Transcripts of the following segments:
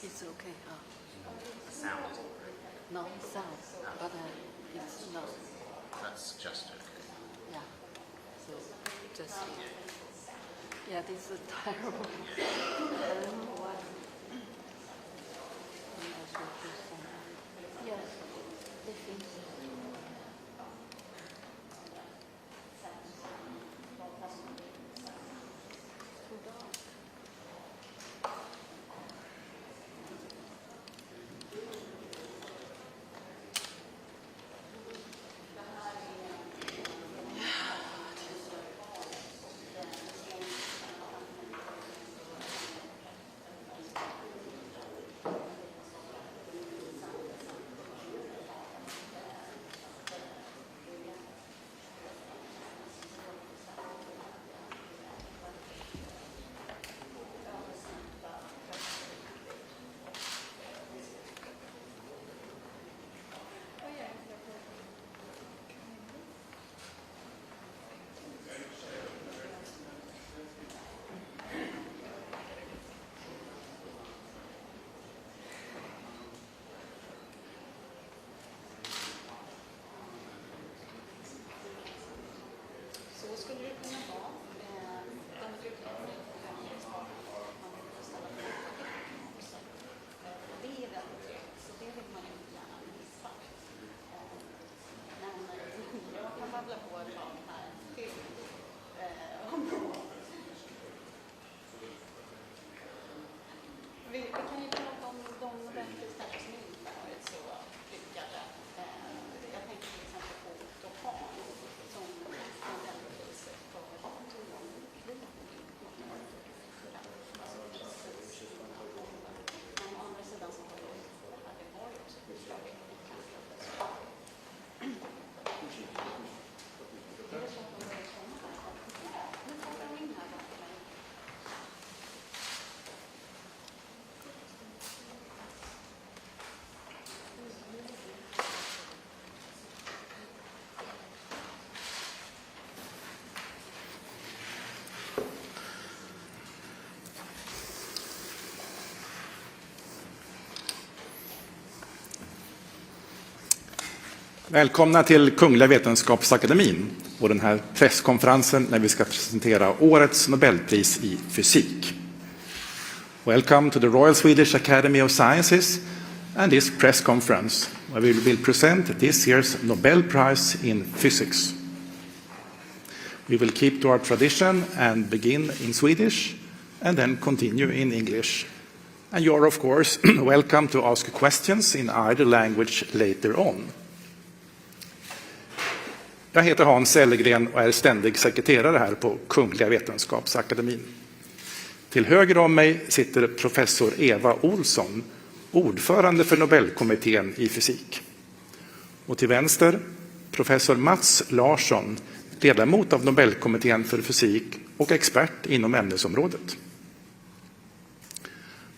It's okay. Sound is all right. No sound, but it's no. That's just okay. Yeah. So just yeah, this is terrible. I don't know why. I should do something. Yes, they think so. Så skulle det kunna vara. Det är väldigt tryggt, så det vill man ju gärna missa. Men jag kan babbla på ett tag här till vi kan ju prata om de nobelpristämare som inte har varit så lyckade. Jag tänker till exempel på Dokkan som nobelpriset för atomkrig. Men å andra sidan så har det var ju också förslaget. Det är så att de börjar komma här. Nu kommer de in här bakom mig. Välkomna till Kungliga Vetenskapsakademin och den här presskonferensen när vi ska presentera årets Nobelpris i fysik. Welcome to the Royal Swedish Academy of Sciences and this press conference where we will present this year's Nobel Prize in Physics. We will keep to our tradition and begin in Swedish and then continue in English. And you are of course welcome to ask questions in either language later on. Jag heter Hans Ellegren och är ständig sekreterare här på Kungliga Vetenskapsakademin. Till höger om mig sitter professor Eva Olsson, ordförande för Nobelkommittén i fysik. Och till vänster professor Mats Larsson, ledamot av Nobelkommittén för fysik och expert inom ämnesområdet.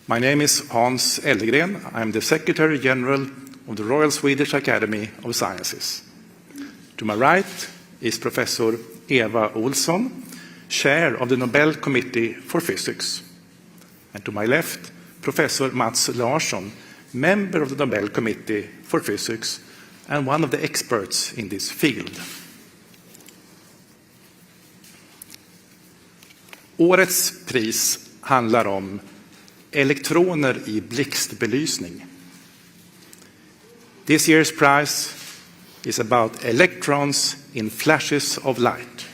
My name is Hans Ellegren. I am the Secretary General of the Royal Swedish Academy of Sciences. To my right is Professor Eva Olsson, Chair of the Nobel Committee for Physics. And to my left, Professor Mats Larsson, member of the Nobel Committee for Physics and one of the experts in this field. Årets pris handlar om elektroner i blixtbelysning. This year's prize is about electrons in flashes of light.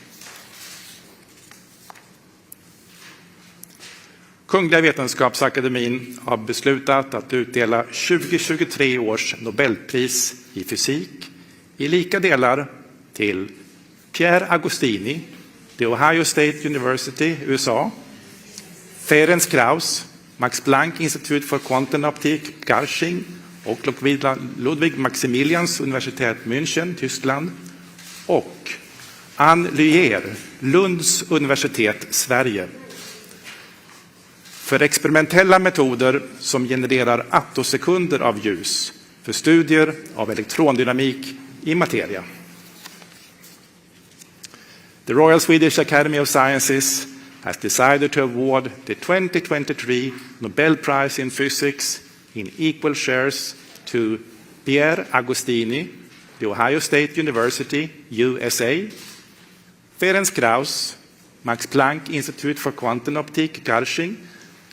Kungliga Vetenskapsakademin har beslutat att utdela 2023 års Nobelpris i fysik i lika delar till Pierre Agostini, The Ohio State University, USA, Ferenc Krauss, Max Planck Institute for Quantum Optics, Garching, och Ludwig Maximilians universitet München, Tyskland, och Anne Luyer, Lunds universitet, Sverige, för experimentella metoder som genererar attosekunder av ljus för studier av elektrondynamik i materia. The Royal Swedish Academy of Sciences has decided to award the 2023 Nobel Prize in Physics in equal shares to Pierre Agostini, The Ohio State University, USA, Ferenc Krauss, Max Planck Institute for Quantum Optik, Garching,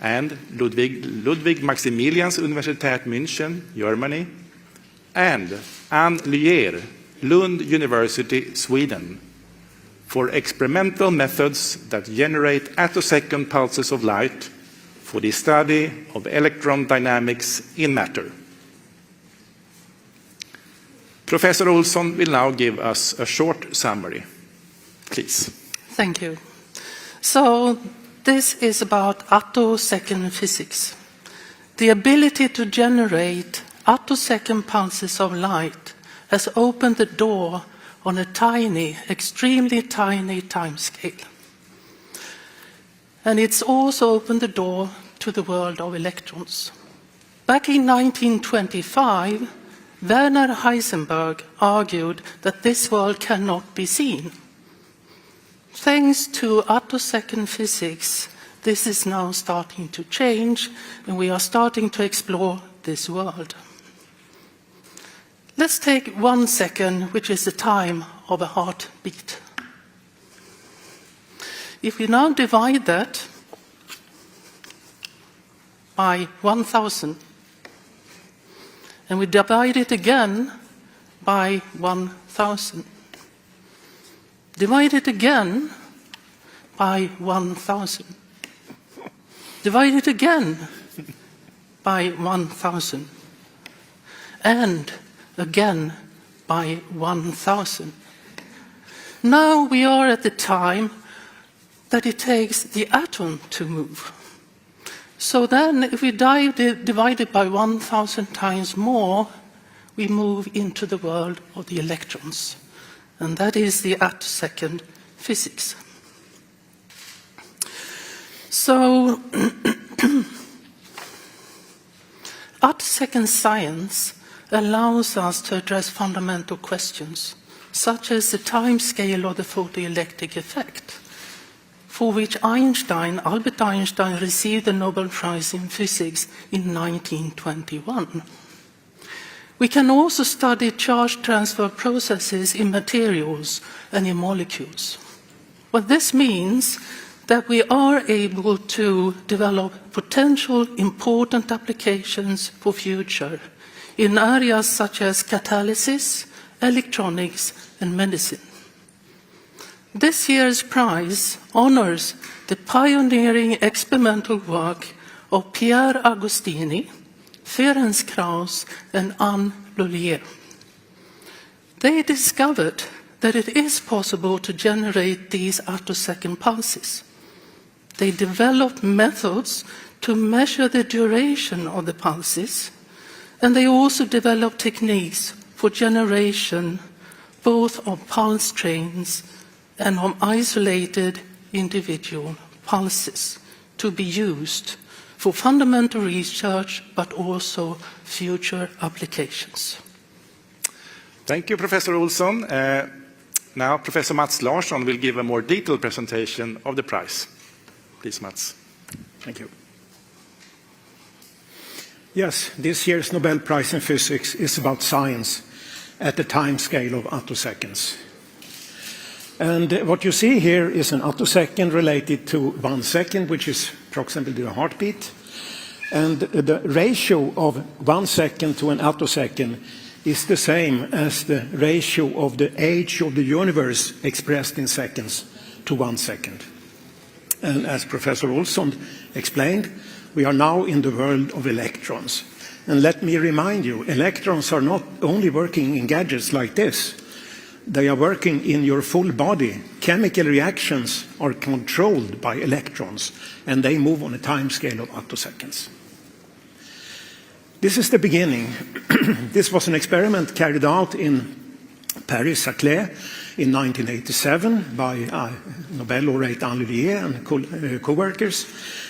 and Ludwig Maximilians Universität München, Germany, and Anne Luyer, Lund University, Sweden, for experimental methods that generate attosecond pulses of light for the study of electron dynamics in matter. Professor Olsson will now give us a short summary. Please. Thank you. So this is about attosecond physics. The ability to generate attosecond pulses of light has opened the door on a tiny, extremely tiny timescale. And it's also opened the door to the world of electrons. Back in 1925, Werner Heisenberg argued that this world cannot be seen. Thanks to attosecond physics, this is now starting to change, and we are starting to explore this world. Let's take 1 second, which is the time of a heartbeat. If we now divide that by 1,000, and we divide it again by 1,000, divide it again by 1,000, divide it again by 1,000, and again by 1,000. Now we are at the time that it takes the atom to move. So then, if we divide it by 1,000 times more, we move into the world of the electrons. And that is the attosecond physics. So, attosecond science allows us to address fundamental questions, such as the time scale of the photoelectric effect, for which Albert Einstein received the Nobel Prize in Physics in 1921. We can also study charge transfer processes in materials and in molecules. What this means that we are able to develop potential important applications for future in areas such as catalysis, electronics, and medicine. This year's prize honors the pioneering experimental work of Pierre Agostini, Ferenc Krauss, and Anne Luyer. They discovered that it is possible to generate these attosecond pulses. They developed methods to measure the duration of the pulses, and they also developed techniques for generation both of pulse trains and of isolated individual pulses to be used for fundamental research, but also future applications. Thank you, Professor Olsson. Now, Professor Mats Larsson will give a more detailed presentation of the prize. Please, Mats. Thank you. Yes, this year's Nobel Prize in Physics is about science at the time scale of attoseconds. And what you see here is an attosecond related to 1 second, which is approximately a heartbeat. And the ratio of 1 second to an attosecond is the same as the ratio of the age of the universe expressed in seconds to 1 second. And as Professor Olsson explained, we are now in the world of electrons. And let me remind you, electrons are not only working in gadgets like this. They are working in your full body. Chemical reactions are controlled by electrons, and they move on a time scale of attoseconds. This is the beginning. This was an experiment carried out in Paris-Saclay in 1987 by Nobel laureate Anne Luyer and co-workers.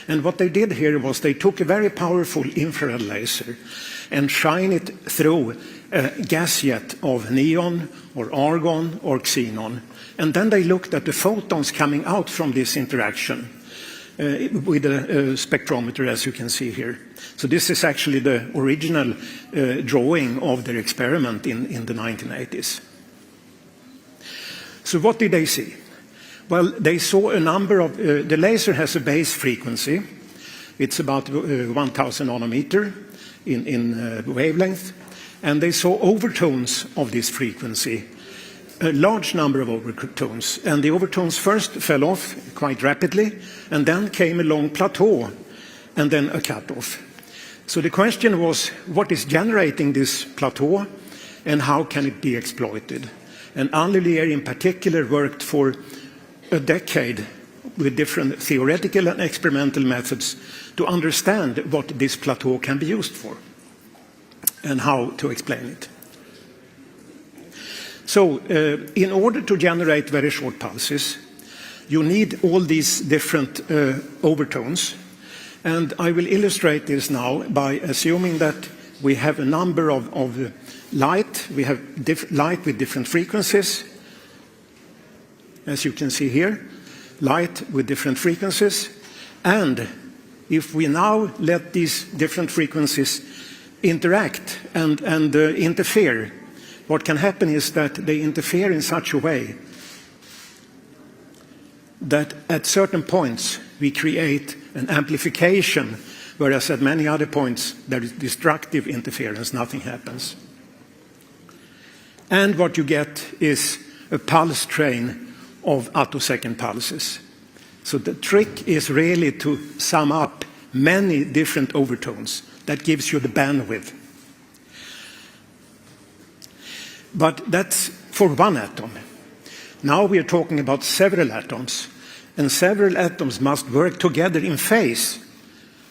And what they did here was they took a very powerful infrared laser and shine it through a gas jet of neon or argon or xenon. And then they looked at the photons coming out from this interaction. with a spectrometer, as you can see here. So this is actually the original drawing of their experiment in the 1980s. So what did they see? Well, they saw a number of, the laser has a base frequency. It's about 1,000 nanometer in wavelength. And they saw overtones of this frequency, a large number of overtones. And the overtones first fell off quite rapidly, and then came a long plateau, and then a cutoff. So the question was, what is generating this plateau, and how can it be exploited? And Henri Lier in particular worked for a decade with different theoretical and experimental methods to understand what this plateau can be used for and how to explain it. So in order to generate very short pulses, you need all these different overtones. And I will illustrate this now by assuming that we have a number of light. We have light with different frequencies, as you can see here, light with different frequencies. And if we now let these different frequencies interact and interfere, what can happen is that they interfere in such a way that at certain points we create an amplification, whereas at many other points there is destructive interference, nothing happens. And what you get is a pulse train of attosecond pulses. So the trick is really to sum up many different overtones. That gives you the bandwidth. But that's for one atom. Now we are talking about several atoms, and several atoms must work together in phase,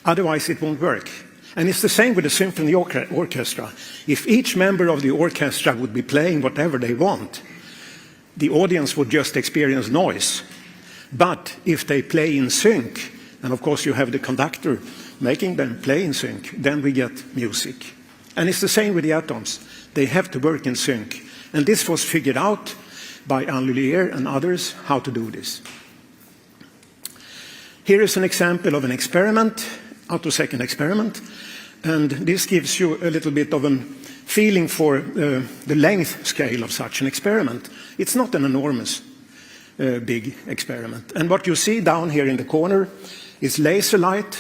otherwise it won't work. And it's the same with the symphony orchestra. If each member of the orchestra would be playing whatever they want, the audience would just experience noise. But if they play in sync, and of course you have the conductor making them play in sync, then we get music. And it's the same with the atoms. They have to work in sync. And this was figured out by Henri Lier and others, how to do this. Here is an example of an experiment, attosecond experiment. And this gives you a little bit of a feeling for the length scale of such an experiment. It's not an enormous big experiment. And what you see down here in the corner is laser light,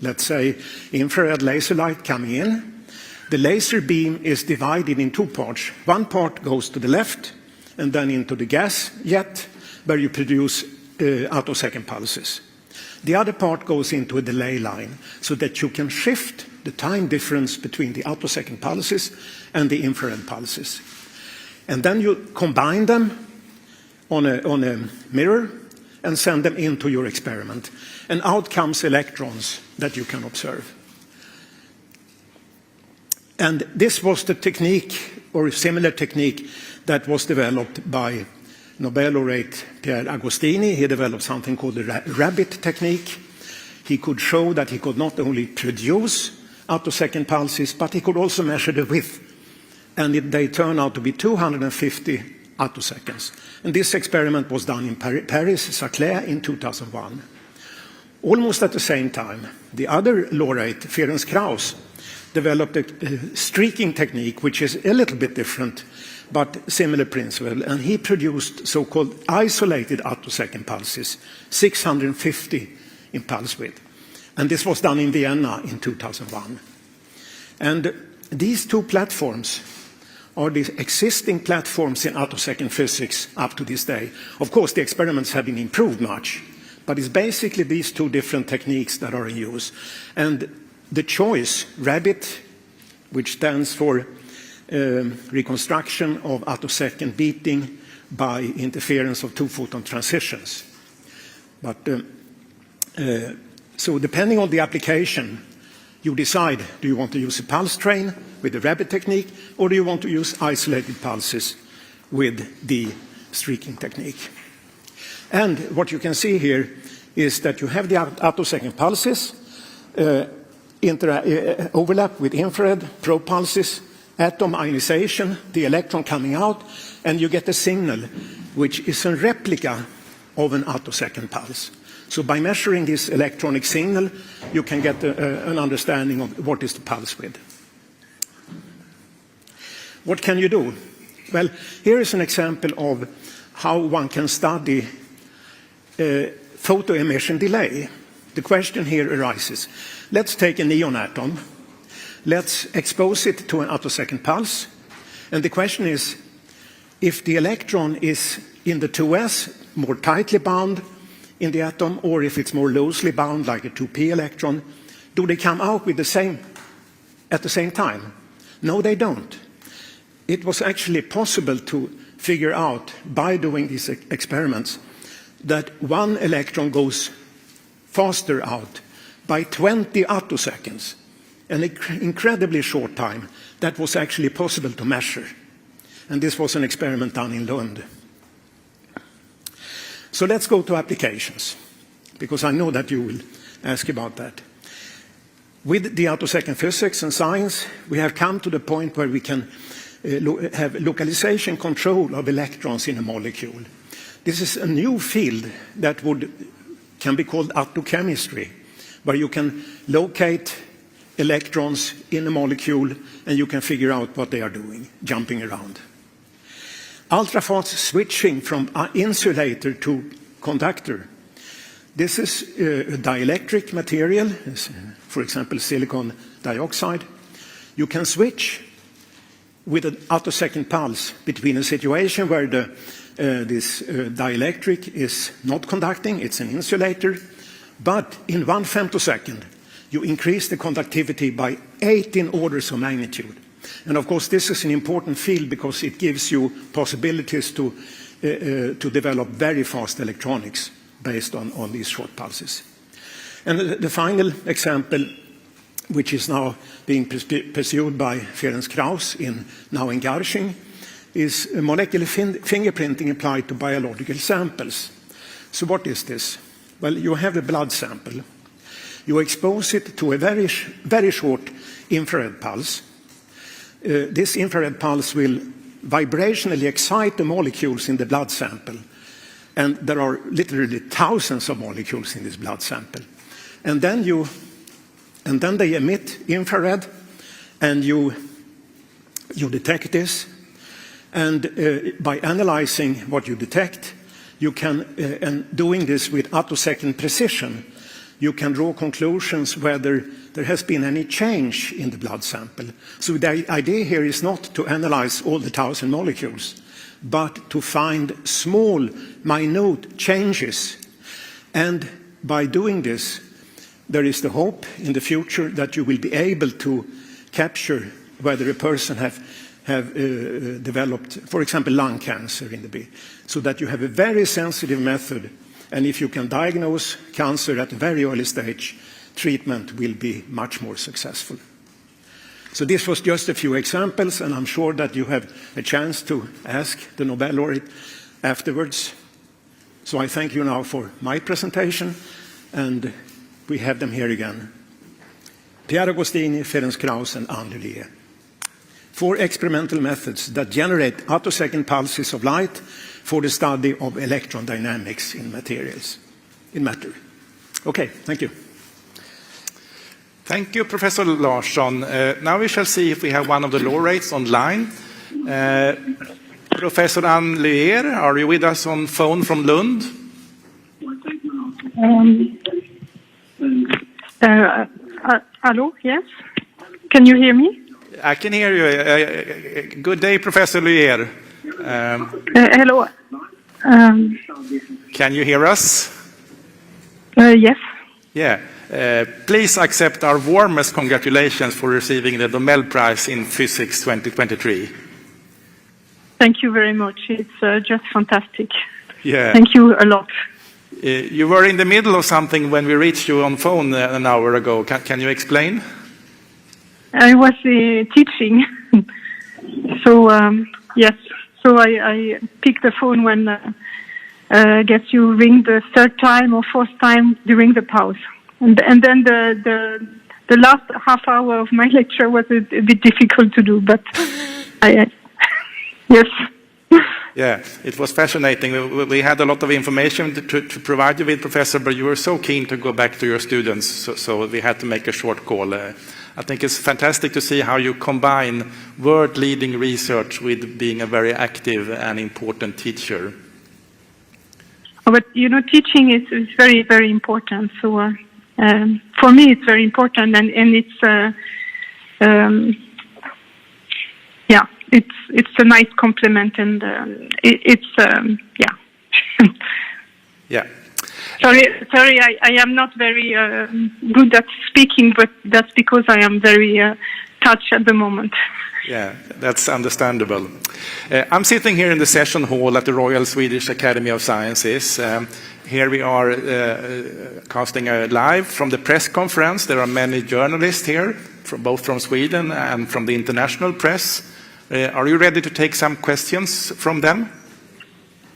let's say infrared laser light coming in. The laser beam is divided in two parts. One part goes to the left and then into the gas jet where you produce attosecond pulses. The other part goes into a delay line so that you can shift the time difference between the attosecond pulses and the infrared pulses. And then you combine them on a mirror and send them into your experiment. And out comes electrons that you can observe. And this was the technique, or a similar technique, that was developed by Nobel laureate Pierre Agostini. He developed something called the rabbit technique. He could show that he could not only produce attosecond pulses, but he could also measure the width. And they turn out to be 250 attoseconds. And this experiment was done in Paris, Saclay, in 2001. Almost at the same time, the other laureate, Ferenc Krauss, developed a streaking technique, which is a little bit different, but similar principle. And he produced so-called isolated attosecond pulses, 650 in pulse width. And this was done in Vienna in 2001. And these two platforms are the existing platforms in attosecond physics up to this day. Of course, the experiments have been improved much, but it's basically these two different techniques that are in use. And the choice, RABBIT, which stands for reconstruction of attosecond beating by interference of two-photon transitions. But so depending on the application, you decide, do you want to use a pulse train with the rabbit technique, or do you want to use isolated pulses with the streaking technique? And what you can see here is that you have the attosecond pulses overlap with infrared probe pulses, atom ionization, the electron coming out, and you get a signal which is a replica of an attosecond pulse. So by measuring this electronic signal, you can get an understanding of what is the pulse width. What can you do? Well, here is an example of how one can study photo emission delay. The question here arises. Let's take a neon atom. Let's expose it to an attosecond pulse. And the question is, if the electron is in the 2s, more tightly bound in the atom, or if it's more loosely bound, like a 2p electron, do they come out with at the same time? No, they don't. It was actually possible to figure out, by doing these experiments, that one electron goes faster out by 20 attoseconds. An incredibly short time that was actually possible to measure. And this was an experiment done in Lund. So let's go to applications, because I know that you will ask about that. With the attosecond physics and science, we have come to the point where we can have localization control of electrons in a molecule. This is a new field that can be called attochemistry, where you can locate electrons in a molecule and you can figure out what they are doing, jumping around. Ultrafast switching from insulator to conductor. This is a dielectric material, for example, silicon dioxide. You can switch with an attosecond pulse between a situation where this dielectric is not conducting, it's an insulator, but in 1 femtosecond, you increase the conductivity by 18 orders of magnitude. And of course, this is an important field because it gives you possibilities to develop very fast electronics based on these short pulses. And the final example, which is now being pursued by Ferenc Krauss now in Garching, is molecular fingerprinting applied to biological samples. So what is this? Well, you have a blood sample. You expose it to a very, very short infrared pulse. This infrared pulse will vibrationally excite the molecules in the blood sample. And there are literally thousands of molecules in this blood sample. And then they emit infrared, and you detect this. And by analyzing what you detect, you can, and doing this with attosecond precision, you can draw conclusions whether there has been any change in the blood sample. So the idea here is not to analyze all the 1,000 molecules, but to find small, minute changes. And by doing this, there is the hope in the future that you will be able to capture whether a person have developed, for example, lung cancer in the body, so that you have a very sensitive method. And if you can diagnose cancer at a very early stage, treatment will be much more successful. So this was just a few examples, and I'm sure that you have a chance to ask the Nobel laureate afterwards. So I thank you now for my presentation, and we have them here again. Pierre Agostini, Ferenc Krauss, and Anne Lullier. 4 experimental methods that generate attosecond pulses of light for the study of electron dynamics in matter. Okay, thank you. Thank you, Professor Larsson. Now we shall see if we have one of the laureates online. Professor Anne Lullier, are you with us on phone from Lund? Hello, yes. Can you hear me? I can hear you. Good day, Professor Lullier. Hello. Can you hear us? Yes. Yeah. Please accept our warmest congratulations for receiving the Nobel Prize in Physics 2023. Thank you very much. It's just fantastic. Yeah. Thank you a lot. You were in the middle of something when we reached you on phone an hour ago. Can you explain? I was teaching. So, yes. So I picked the phone when I guess you ring the 3rd time or 4th time during the pause. And then the last half hour of my lecture was a bit difficult to do, but yes. Yeah, it was fascinating. We had a lot of information to provide you with, Professor, but you were so keen to go back to your students, so we had to make a short call. I think it's fantastic to see how you combine world-leading research with being a very active and important teacher. But, teaching is very, very important. So for me, it's very important, and it's, it's a nice compliment, and Yeah. Sorry, I am not very good at speaking, but that's because I am very touched at the moment. Yeah, that's understandable. I'm sitting here in the session hall at the Royal Swedish Academy of Sciences. Here we are casting live from the press conference. There are many journalists here, both from Sweden and from the international press. Are you ready to take some questions from them?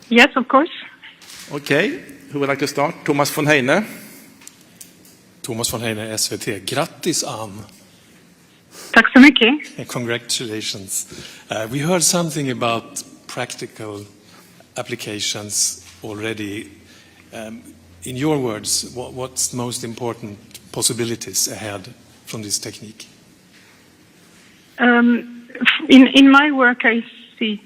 Yes, of course. Okay, who would like to start? Thomas von Heine. Thomas von Heine, SVT. Grattis, Ann. Tack så mycket. Congratulations. We heard something about practical applications already. In your words, what's the most important possibilities ahead from this technique? In my work, I see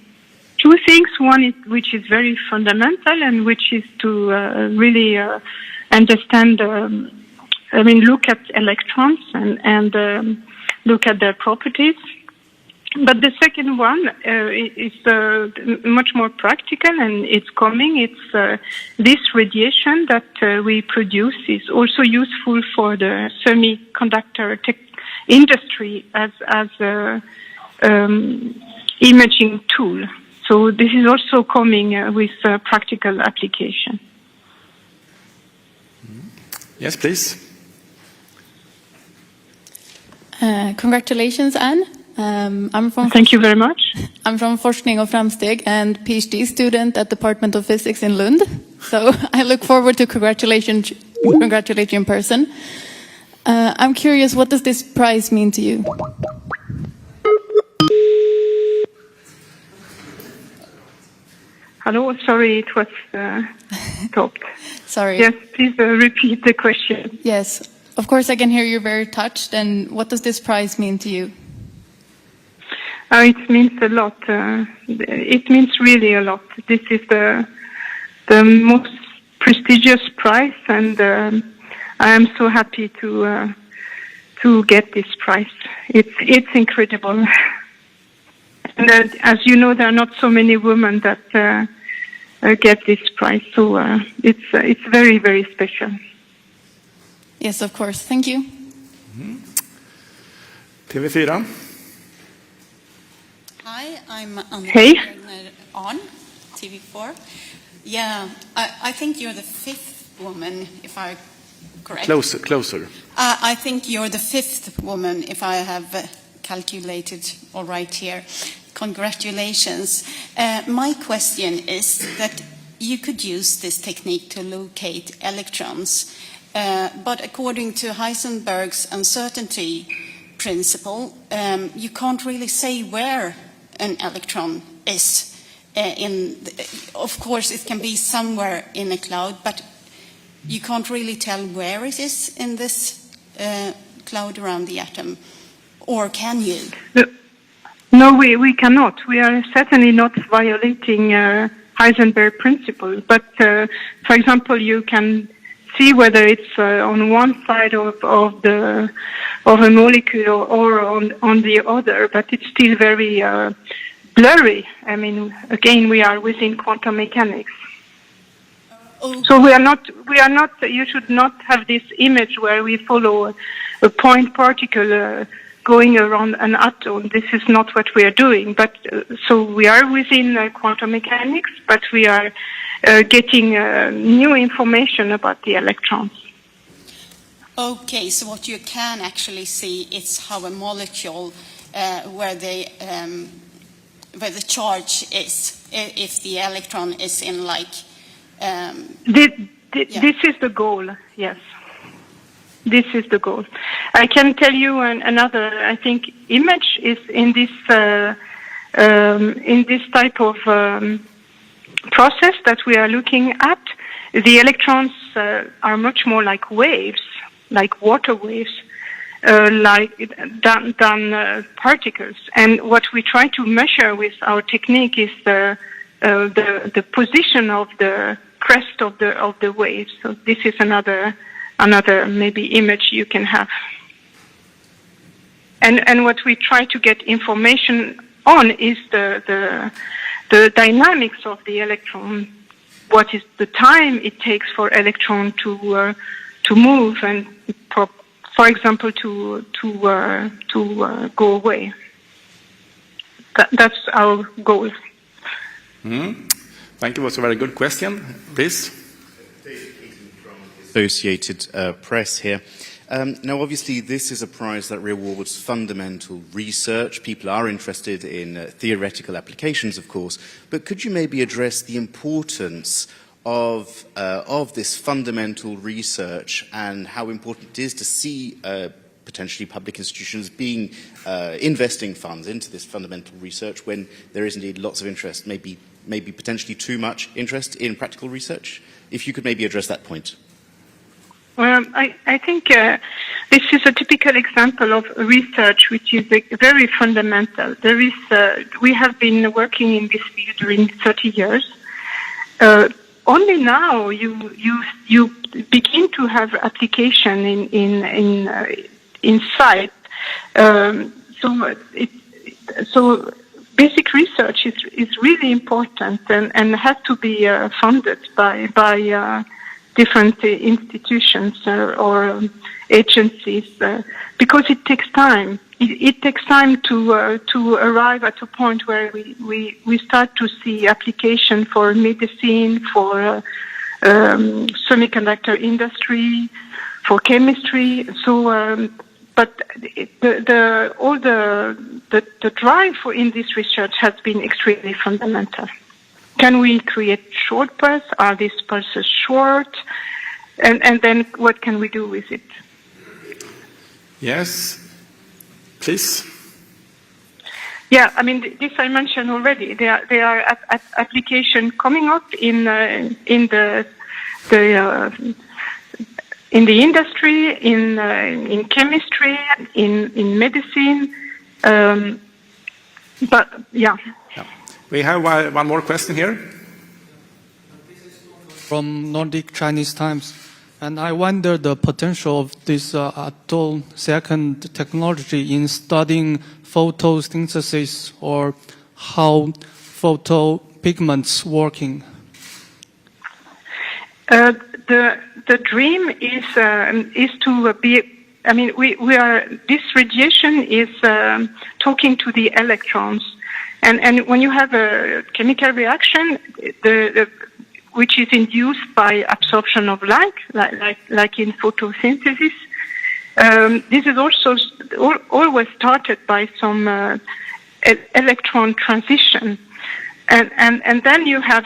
two things. One is, which is very fundamental, and which is to really understand, look at electrons and look at their properties. But the second one is much more practical, and it's coming. It's this radiation that we produce is also useful for the semiconductor industry as a imaging tool. So this is also coming with practical application. Yes, please. Congratulations, Anne. Thank you very much. I'm from Forskning och Framsteg and PhD student at Department of Physics in Lund. So I look forward to congratulate you in person. I'm curious, what does this prize mean to you? Hello, sorry, it was stopped. Sorry. Yes, please repeat the question. Yes, of course I can hear you're very touched. And what does this prize mean to you? It means a lot. It means really a lot. This is the most prestigious prize, and I am so happy to get this prize. It's incredible. And as you know, there are not so many women that get this prize, so it's very, very special. Yes, of course. Thank you. TV4. Hi, I'm Anna Hey. on TV4. Yeah, I think you're the fifth woman, if I'm correct. Closer. I think you're the fifth woman, if I have calculated all right here. Congratulations. My question is that you could use this technique to locate electrons, but according to Heisenberg's uncertainty principle, you can't really say where an electron is. Of course, it can be somewhere in a cloud, but you can't really tell where it is in this cloud around the atom. Or can you? No, we cannot. We are certainly not violating Heisenberg principle. But, for example, you can see whether it's on one side of a molecule or on the other, but it's still very blurry. I mean, again, we are within quantum mechanics. So we are not. You should not have this image where we follow a point particle going around an atom. This is not what we are doing. But so we are within quantum mechanics, but we are getting new information about the electrons. Okay, so what you can actually see is how a molecule, where the charge is, if the electron is in like. This is the goal. Yes. This is the goal. I can tell you another, I think, image is in this type of process that we are looking at, the electrons are much more like waves, like water waves, than particles. And what we try to measure with our technique is the position of the crest of the waves. So this is another maybe image you can have. And what we try to get information on is the dynamics of the electron. What is the time it takes for electron to move and, for example, to go away. That's our goal. Thank you. It was a very good question. Please. Associated Press here. Now, obviously, this is a prize that rewards fundamental research. People are interested in theoretical applications, of course. But could you maybe address the importance of this fundamental research and how important it is to see potentially public institutions being investing funds into this fundamental research when there is indeed lots of interest, maybe potentially too much interest in practical research? If you could maybe address that point. Well, I think this is a typical example of research which is very fundamental. We have been working in this field during 30 years. Only now you begin to have application in sight. So basic research is really important and has to be funded by different institutions or agencies because it takes time. It takes time to arrive at a point where we start to see application for medicine, for semiconductor industry, for chemistry. So, but all the drive in this research has been extremely fundamental. Can we create short pulses? Are these pulses short? And then what can we do with it? Yes, please. Yeah, I mean, this I mentioned already. There are applications coming up in the industry, in chemistry, in medicine. But yeah. We have one more question here. From Nordic Chinese Times. And I wonder the potential of this attosecond technology in studying photosynthesis or how photopigments working. The dream is to be. I mean, we are. This radiation is talking to the electrons, and when you have a chemical reaction, which is induced by absorption of light, like in photosynthesis. This is also always started by some electron transition, and then you have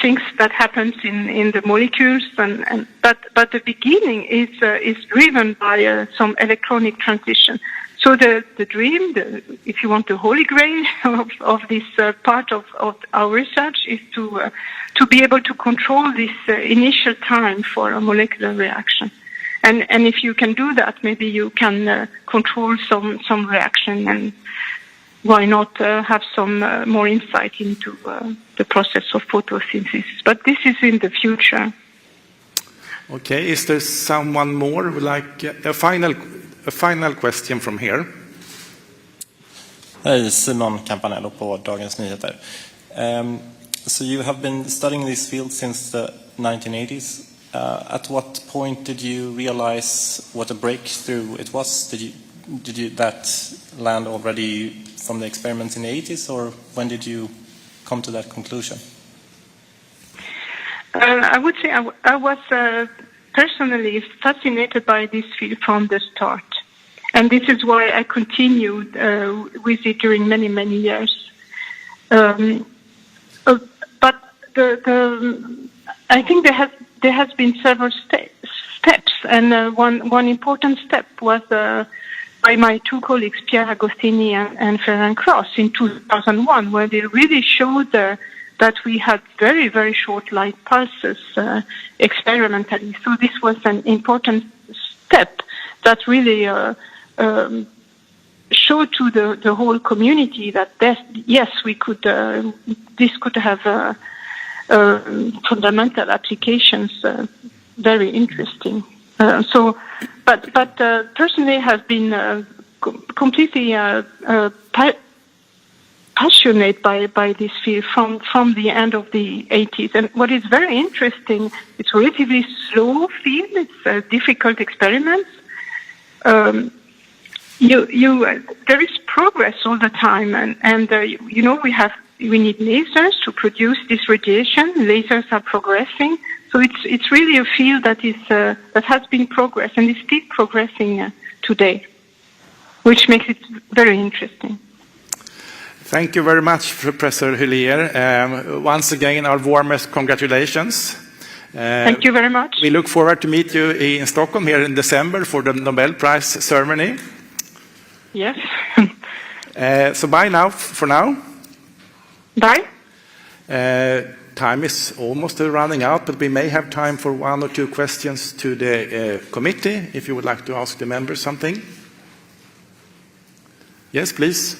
things that happens in the molecules, but the beginning is driven by some electronic transition. So the dream, if you want, the holy grail of this part of our research is to be able to control this initial time for a molecular reaction. And if you can do that, maybe you can control some reaction, and why not have some more insight into the process of photosynthesis. But this is in the future. Okay, is there someone more who would like a final question from here? Hej, Simon Campanello på Dagens Nyheter. So you have been studying this field since the 1980s. At what point did you realize what a breakthrough it was? Did you that land already from the experiments in the 80s, or when did you come to that conclusion? I would say I was personally fascinated by this field from the start. And this is why I continued with it during many, many years. But I think there has been several steps, and one important step was by my two colleagues, Pierre Agostini and Ferran Cross, in 2001, where they really showed that we had very, very short light pulses experimentally. So this was an important step that really showed to the whole community that yes, we could. This could have fundamental applications. Very interesting. But personally, have been completely passionate by this field from the end of the 80s. And what is very interesting, it's a relatively slow field. It's difficult experiments. There is progress all the time, and we need lasers to produce this radiation. Lasers are progressing, so it's really a field that has been progress and is still progressing today, which makes it very interesting. Thank you very much, Professor Hyllier. Once again, our warmest congratulations. Thank you very much. We look forward to meet you in Stockholm here in December for the Nobel Prize ceremony. Yes. So bye now, for now. Bye. Time is almost running out, but we may have time for one or two questions to the committee, if you would like to ask the members something. Yes, please.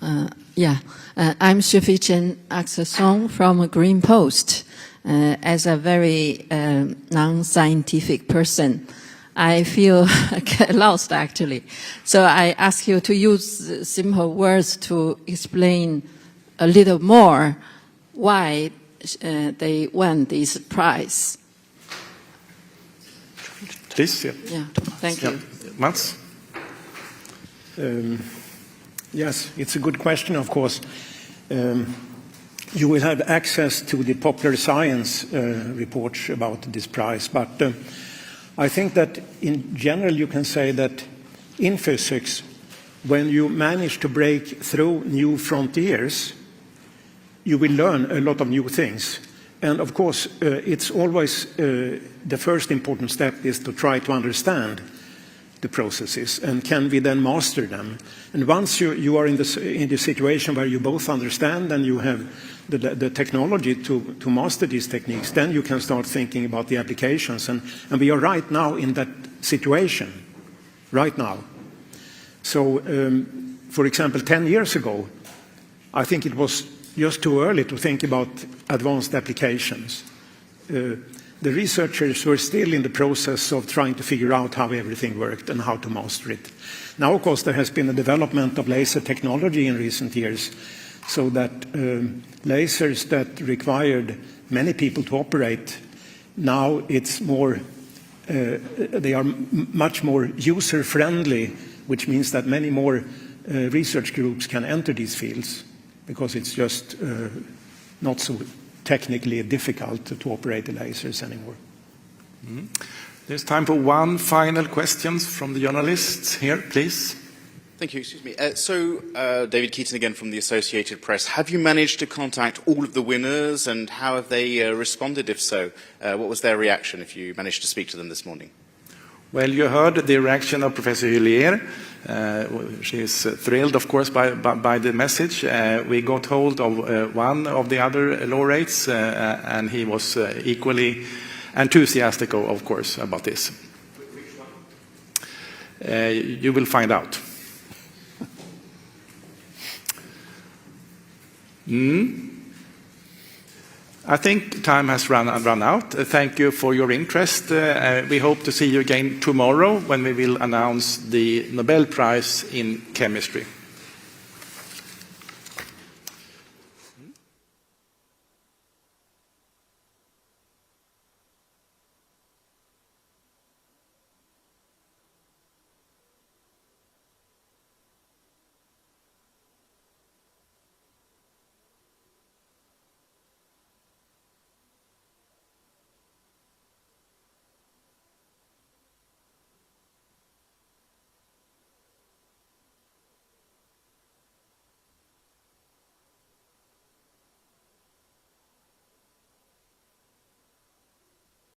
I'm Shifichen Aksasong from Green Post. As a very non-scientific person, I feel lost, actually. So I ask you to use simple words to explain a little more why they won this prize. Please, Thank you. Mats? Yes, it's a good question, of course. You will have access to the popular science reports about this prize, but I think that in general you can say that in physics, when you manage to break through new frontiers, you will learn a lot of new things. And of course, it's always the first important step is to try to understand the processes, and can we then master them? And once you are in the situation where you both understand and you have the technology to master these techniques, then you can start thinking about the applications. And we are right now in that situation, right now. So, for example, 10 years ago, I think it was just too early to think about advanced applications. The researchers were still in the process of trying to figure out how everything worked and how to master it. Now, of course, there has been a development of laser technology in recent years, so that lasers that required many people to operate, now it's more, they are much more user-friendly, which means that many more research groups can enter these fields, because it's just not so technically difficult to operate the lasers anymore. Mm-hmm. There's time for one final question from the journalists here, please. Thank you. Excuse me. David Keaton again from the Associated Press. Have you managed to contact all of the winners, and how have they responded, if so? What was their reaction, if you managed to speak to them this morning? Well, you heard the reaction of Professor Hyllier. She is thrilled, of course, by the message. We got hold of one of the other laureates, and he was equally enthusiastic, of course, about this. Which one? You will find out. I think time has run out. Thank you for your interest. We hope to see you again tomorrow when we will announce the Nobel Prize in Chemistry.